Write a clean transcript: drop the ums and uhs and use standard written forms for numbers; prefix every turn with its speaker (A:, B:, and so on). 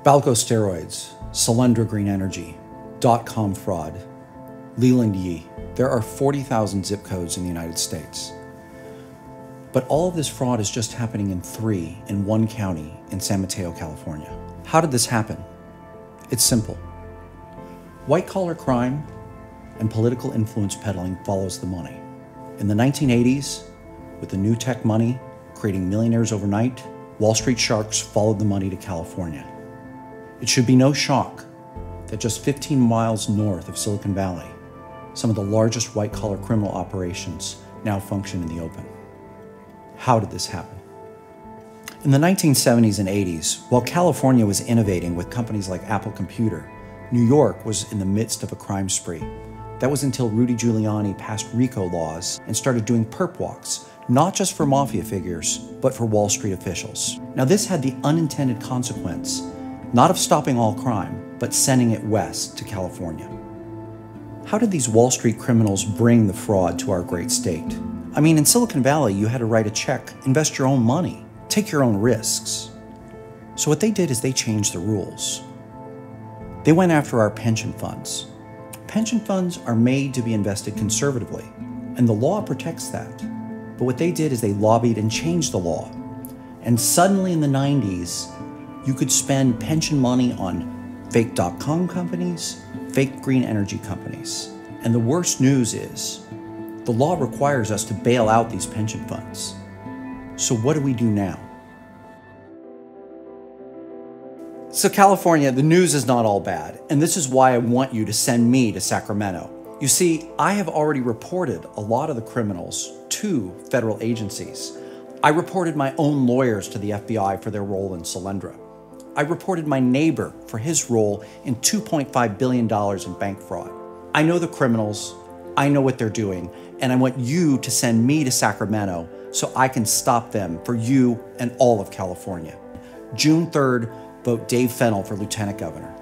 A: Balco steroids, Solyndra Green Energy, .com fraud, Leland Yee. There are 40,000 zip codes in the United States. But all of this fraud is just happening in one county in San Mateo, California. How did this happen? It's simple. White-collar crime and political influence peddling follows the money. In the 1980s, with the new tech money creating millionaires overnight, Wall Street sharks followed the money to California. It should be no shock that just 15 miles north of Silicon Valley, some of the largest white-collar criminal operations now function in the open. How did this happen? In the 1970s and 80s, while California was innovating with companies like Apple Computer, New York was in the midst of a crime spree. That was until Rudy Giuliani passed RICO laws and started doing perp walks, not just for mafia figures, but for Wall Street officials. Now, this had the unintended consequence, not of stopping all crime, but sending it west to California. How did these Wall Street criminals bring the fraud to our great state? I mean, in Silicon Valley, you had to write a check, invest your own money, take your own risks. So what they did is they changed the rules. They went after our pension funds. Pension funds are made to be invested conservatively, and the law protects that. But what they did is they lobbied and changed the law. And suddenly in the 90s, you could spend pension money on fake .com companies, fake green energy companies. And the worst news is, the law requires us to bail out these pension funds. So what do we do now? So California, the news is not all bad, and this is why I want you to send me to Sacramento. You see, I have already reported a lot of the criminals to federal agencies. I reported my own lawyers to the FBI for their role in Solyndra. I reported my neighbor for his role in $2.5 billion in bank fraud. I know the criminals, I know what they're doing, and I want you to send me to Sacramento so I can stop them for you and all of California. June 3rd, vote Dave Fennell for Lieutenant Governor.